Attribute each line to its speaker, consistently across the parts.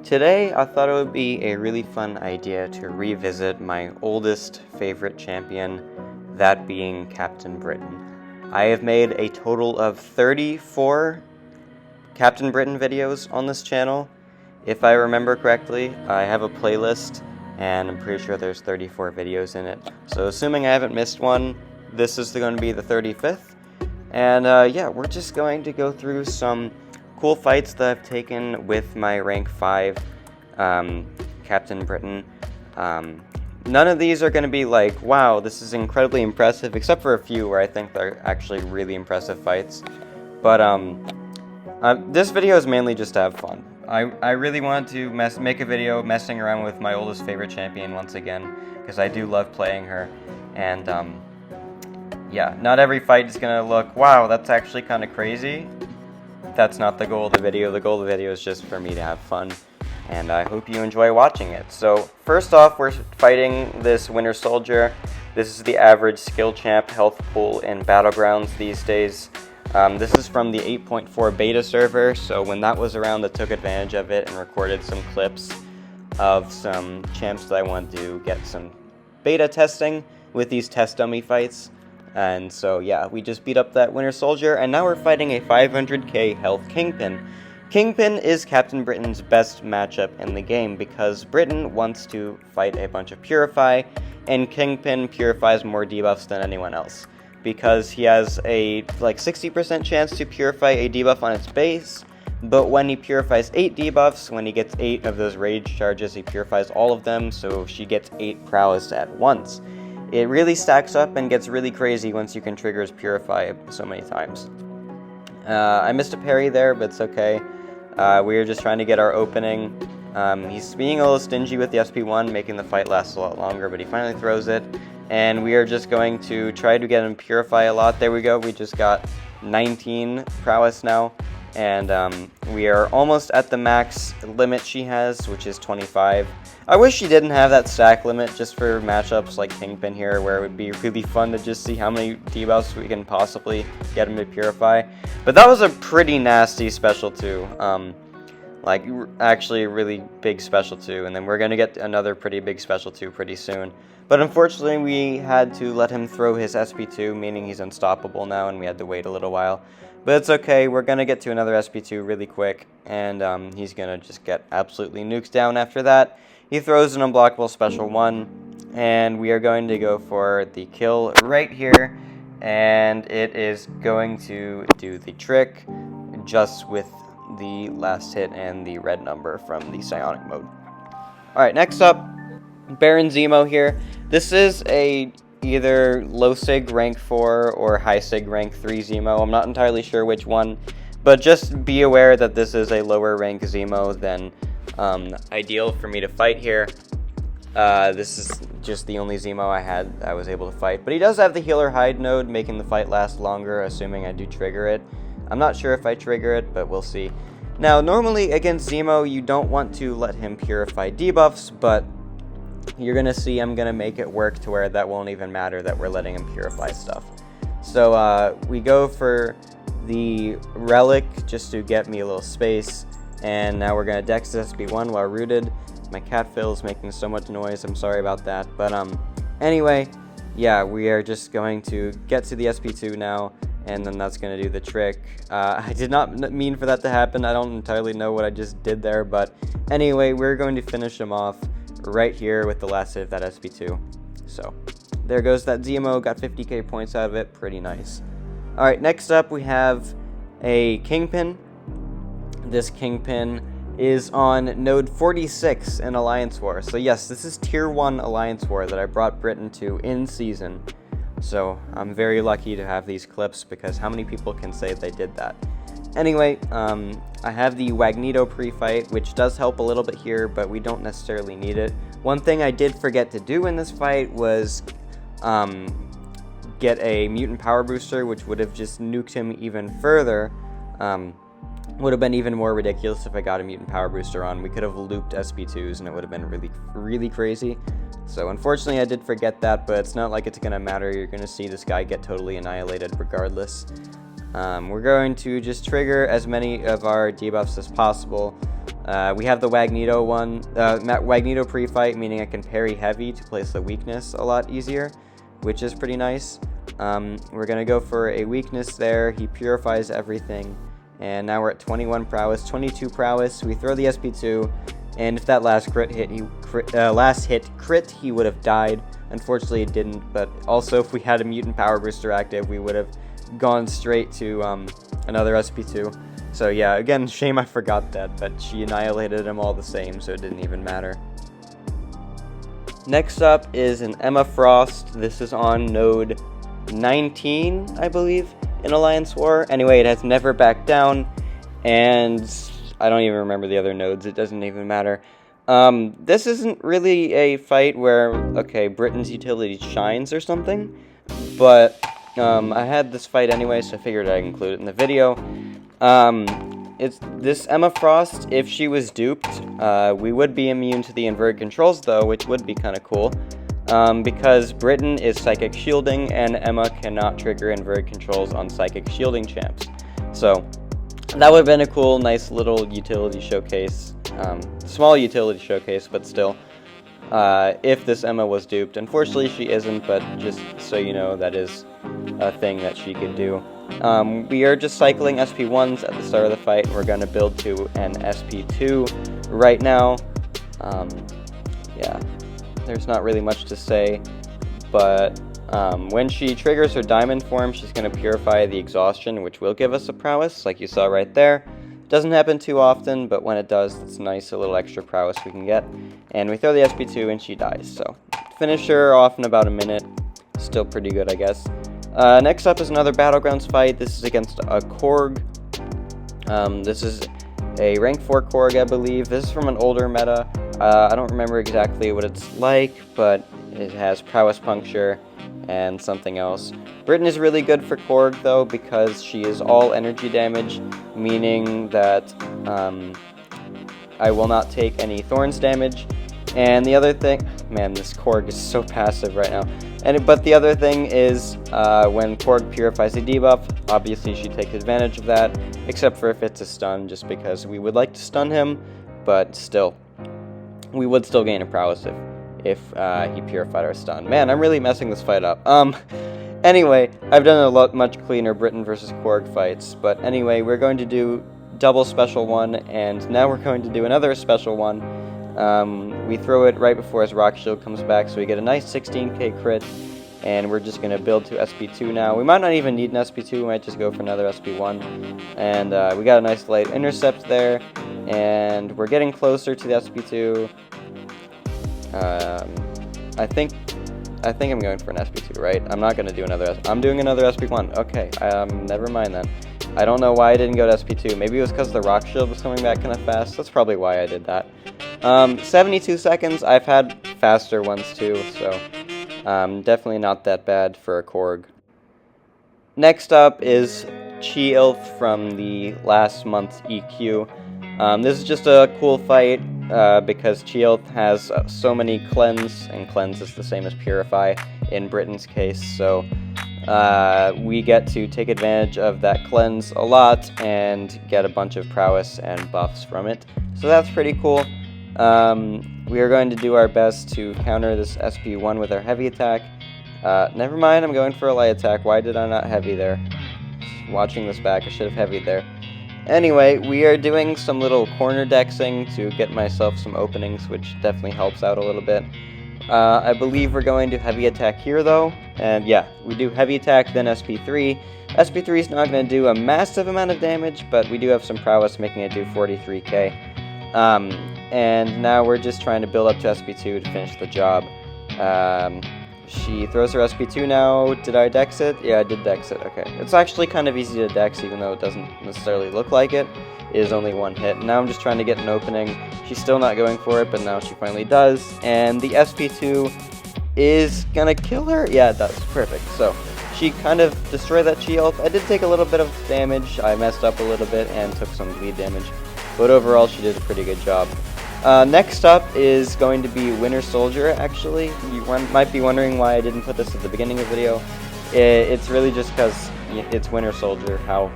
Speaker 1: Today, I thought it would be a really fun idea to revisit my oldest favorite champion, that being Captain Britain. I have made a total of 34 Captain Britain videos on this channel. If I remember correctly, I have a playlist, and I'm pretty sure there's 34 videos in it. So assuming I haven't missed one, this is going to be the 35th. And yeah, we're just going to go through some cool fights that I've taken with my rank 5 Captain Britain. None of these are going to be like, wow, this is incredibly impressive, except for a few where I think they're actually really impressive fights. But this video is mainly just to have fun. I really wanted to make a video messing around with my oldest favorite champion once again, because I do love playing her. And yeah, not every fight is going to look, wow, that's actually kind of crazy. That's not the goal of the video. The goal of the video is just for me to have fun, and I hope you enjoy watching it. So first off, we're fighting this Winter Soldier. This is the average skill champ health pool in Battlegrounds these days. This is from the 8.4 beta server, so when that was around, I took advantage of it and recorded some clips of some champs that I wanted to get some beta testing with these test dummy fights. And so yeah, we just beat up that Winter Soldier, and now we're fighting a 500k health Kingpin. Kingpin is Captain Britain's best matchup in the game because Britain wants to fight a bunch of Purify, and Kingpin purifies more debuffs than anyone else because he has a like 60% chance to purify a debuff on its base, but when he purifies 8 debuffs, when he gets 8 of those rage charges, he purifies all of them, so she gets 8 prowess at once. It really stacks up and gets really crazy once you can trigger his Purify so many times. I missed a parry there, but it's okay. We were just trying to get our opening. He's being a little stingy with the SP1, making the fight last a lot longer, but he finally throws it. And we are just going to try to get him Purify a lot. There we go, we just got 19 prowess now. And we are almost at the max limit she has, which is 25. I wish she didn't have that stack limit just for matchups like Kingpin here, where it would be really fun to just see how many debuffs we can possibly get him to purify. But that was a pretty nasty special too. Like, actually a really big special too, and then we're going to get another pretty big special too pretty soon. But unfortunately, we had to let him throw his SP2, meaning he's unstoppable now, and we had to wait a little while. But it's okay, we're going to get to another SP2 really quick, and he's going to just get absolutely nuked down after that. He throws an unblockable special 1, and we are going to go for the kill right here, and it is going to do the trick just with the last hit and the red number from the psionic mode. Alright, next up, Baron Zemo here. This is a either low sig rank 4 or high sig rank 3 Zemo. I'm not entirely sure which one, but just be aware that this is a lower rank Zemo than ideal for me to fight here. This is just the only Zemo I was able to fight, but he does have the healer hide node, making the fight last longer, assuming I do trigger it. I'm not sure if I trigger it, but we'll see. Now, normally against Zemo, you don't want to let him purify debuffs, but you're gonna see I'm gonna make it work to where that won't even matter that we're letting him purify stuff. So we go for the relic just to get me a little space, and now we're gonna dex SP1 while rooted. My cat Phil is making so much noise, I'm sorry about that, but anyway, yeah, we are just going to get to the SP2 now, and then that's going to do the trick. I did not mean for that to happen. I don't entirely know what I just did there, but anyway, we're going to finish him off right here with the last hit of that SP2. So there goes that Zemo, got 50k points out of it, pretty nice. Alright, next up we have a Kingpin. This Kingpin is on node 46 in Alliance War. So yes, this is tier 1 Alliance War that I brought Britain to in season. So I'm very lucky to have these clips, because how many people can say they did that? Anyway, I have the Wagnito pre-fight, which does help a little bit here, but we don't necessarily need it. One thing I did forget to do in this fight was get a mutant power booster, which would have just nuked him even further. Would have been even more ridiculous if I got a mutant power booster on. We could have looped SP2s and it would have been really, really crazy. So unfortunately I did forget that, but it's not like it's gonna matter. You're gonna see this guy get totally annihilated regardless. We're going to just trigger as many of our debuffs as possible. We have the Magneto one, Magneto pre-fight, meaning I can parry heavy to place the weakness a lot easier, which is pretty nice. We're going to go for a weakness there. He purifies everything. And now we're at 21 prowess, 22 prowess. We throw the SP2, and if that last hit crit, he would have died. Unfortunately, it didn't, but also if we had a mutant power booster active, we would have gone straight to another SP2. So yeah, again, shame I forgot that, but she annihilated them all the same, so it didn't even matter. Next up is an Emma Frost. This is on node 19, I believe, in Alliance War. Anyway, it has never backed down, and I don't even remember the other nodes. It doesn't even matter. This isn't really a fight where, okay, Britain's utility shines or something, but I had this fight anyway, so I figured I'd include it in the video. It's this Emma Frost, if she was duped, we would be immune to the inverted controls though, which would be kind of cool. Because Britain is Psychic Shielding, and Emma cannot trigger inverted controls on Psychic Shielding champs. So, that would have been a cool, nice little utility showcase. Small utility showcase, but still. If this Emma was duped. Unfortunately, she isn't, but just so you know, that is a thing that she could do. We are just cycling SP1s at the start of the fight, and we're going to build to an SP2 right now. Yeah. There's not really much to say, but when she triggers her diamond form, she's going to purify the exhaustion, which will give us a prowess, like you saw right there. Doesn't happen too often, but when it does, it's nice, a little extra prowess we can get. And we throw the SP2 and she dies, so finish her off in about a minute. Still pretty good, I guess. Next up is another Battlegrounds fight. This is against a Korg. This is a rank 4 Korg, I believe. This is from an older meta. I don't remember exactly what it's like, but it has prowess puncture and something else. Britain is really good for Korg, though, because she is all energy damage, meaning that I will not take any Thorns damage. And the other thing, man, this Korg is so passive right now. But the other thing is, when Korg purifies a debuff, obviously she takes advantage of that, except for if it's a stun, just because we would like to stun him, but still, we would still gain a prowess if he purified our stun. Man, I'm really messing this fight up. Anyway, I've done a much cleaner Britain versus Korg fights, but anyway, we're going to do double special one, and now we're going to do another special one. We throw it right before his rock shield comes back, so we get a nice 16k crit, and we're just going to build to SP2 now. We might not even need an SP2, we might just go for another SP1, and we got a nice light intercept there, and we're getting closer to the SP2. I think I'm going for an SP2, right? I'm not going to do another I'm doing another SP1. Okay, never mind then. I don't know why I didn't go to SP2. Maybe it was because the rock shield was coming back kind of fast. That's probably why I did that. 72 seconds. I've had faster ones too, so definitely not that bad for a Korg. Next up is Chee'ilth from the last month's EQ. This is just a cool fight because Chee'ilth has so many cleanse, and cleanse is the same as purify in Britain's case, so we get to take advantage of that cleanse a lot and get a bunch of prowess and buffs from it. So that's pretty cool. We are going to do our best to counter this SP1 with our heavy attack. Never mind, I'm going for a light attack. Why did I not heavy there? Watching this back, I should have heavied there. Anyway, we are doing some little corner dexing to get myself some openings, which definitely helps out a little bit. I believe we're going to heavy attack here, though, and yeah, we do heavy attack, then SP3. SP3 is not going to do a massive amount of damage, but we do have some prowess making it do 43k. And now we're just trying to build up to SP2 to finish the job. She throws her SP2 now. Did I dex it? Yeah, I did dex it. Okay. It's actually kind of easy to dex, even though it doesn't necessarily look like it. It is only one hit. Now I'm just trying to get an opening. She's still not going for it, but now she finally does. And the SP2 is gonna kill her? Yeah, it does. Perfect. So, she kind of destroyed that Chee'ilth. I did take a little bit of damage. I messed up a little bit and took some bleed damage. But overall, she did a pretty good job. Next up is going to be Winter Soldier, actually. You might be wondering why I didn't put this at the beginning of the video. It's really just because it's Winter Soldier, how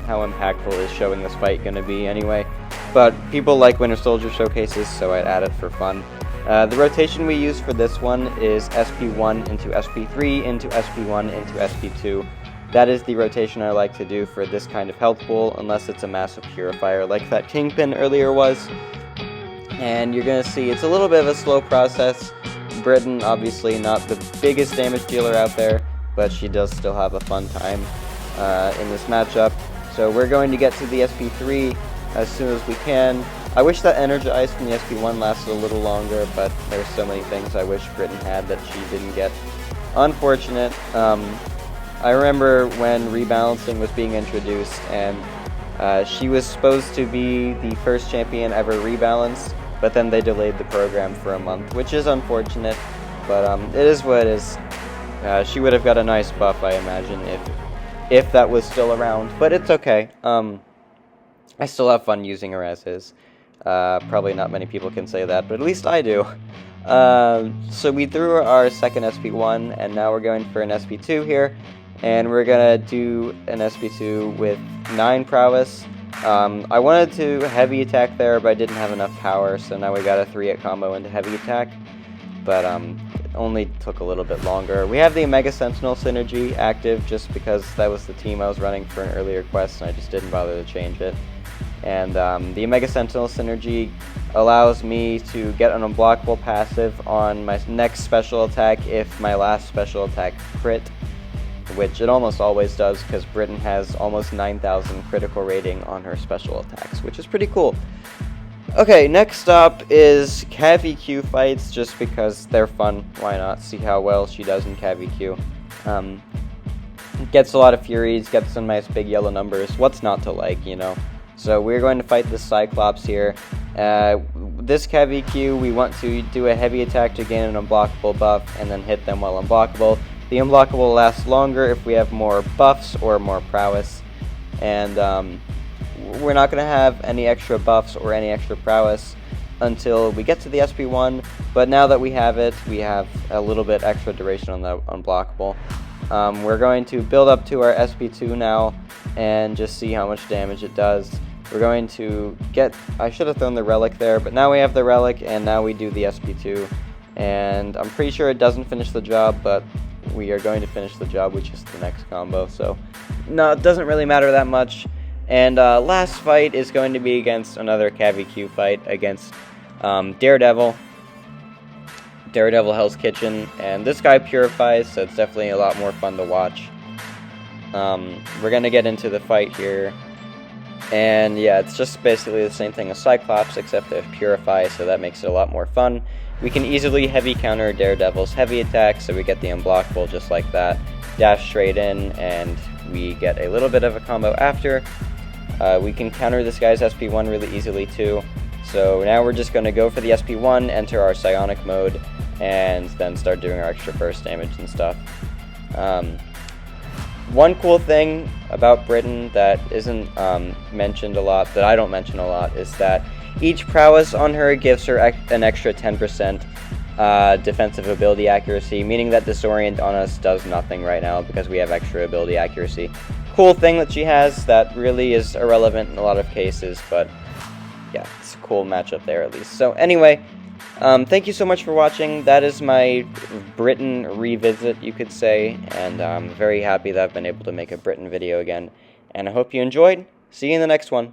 Speaker 1: impactful is showing this fight going to be anyway. but people like Winter Soldier showcases, so I add it for fun. The rotation we use for this one is SP1 into SP3 into SP1 into SP2. That is the rotation I like to do for this kind of health pool, unless it's a massive purifier like that Kingpin earlier was. And you're going to see it's a little bit of a slow process. Britain, obviously not the biggest damage dealer out there, but she does still have a fun time in this matchup. So we're going to get to the SP3 as soon as we can. I wish that Energize from the SP1 lasted a little longer, but there's so many things I wish Britain had that she didn't get. Unfortunate. I remember when rebalancing was being introduced, and she was supposed to be the first champion ever rebalanced, but then they delayed the program for a month, which is unfortunate, but it is what it is. She would have got a nice buff, I imagine, if that was still around, but it's okay. I still have fun using her as is. Probably not many people can say that, but at least I do. So we threw our second SP1, and now we're going for an SP2 here, and we're gonna do an SP2 with 9 prowess. I wanted to heavy attack there, but I didn't have enough power, so now we got a 3-hit combo into heavy attack, but it only took a little bit longer. We have the Omega Sentinel synergy active just because that was the team I was running for an earlier quest, and I just didn't bother to change it. And the Omega Sentinel synergy allows me to get an unblockable passive on my next special attack if my last special attack crit, which it almost always does because Britain has almost 9,000 critical rating on her special attacks, which is pretty cool. Okay, next up is CAV-EQ fights, just because they're fun. Why not? See how well she does in CAV-EQ. Gets a lot of Furies, gets some nice big yellow numbers. What's not to like, you know? So we're going to fight this Cyclops here. This CAV-EQ, we want to do a heavy attack to gain an unblockable buff and then hit them while unblockable. The unblockable lasts longer if we have more buffs or more prowess. And we're not going to have any extra buffs or any extra prowess until we get to the SP1. But now that we have it, we have a little bit extra duration on the unblockable. We're going to build up to our SP2 now and just see how much damage it does. We're going to get, I should have thrown the relic there, but now we have the relic and now we do the SP2. And I'm pretty sure it doesn't finish the job, but we are going to finish the job with just the next combo. So no, it doesn't really matter that much. And last fight is going to be against another CAV-EQ fight against Daredevil. Daredevil Hell's Kitchen, and this guy purifies, so it's definitely a lot more fun to watch. We're gonna get into the fight here, and yeah, it's just basically the same thing as Cyclops, except they purify, so that makes it a lot more fun. We can easily heavy counter Daredevil's heavy attack, so we get the unblockable just like that, dash straight in, and we get a little bit of a combo after. We can counter this guy's SP1 really easily too. So now we're just going to go for the SP1, enter our psionic mode, and then start doing our extra burst damage and stuff. One cool thing about Britain that isn't mentioned a lot, that I don't mention a lot, is that each prowess on her gives her an extra 10% defensive ability accuracy, meaning that Disorient on us does nothing right now because we have extra ability accuracy. Cool thing that she has that really is irrelevant in a lot of cases, but yeah, it's a cool matchup there at least. So anyway, thank you so much for watching. That is my Britain revisit, you could say, and I'm very happy that I've been able to make a Britain video again. And I hope you enjoyed. See you in the next one.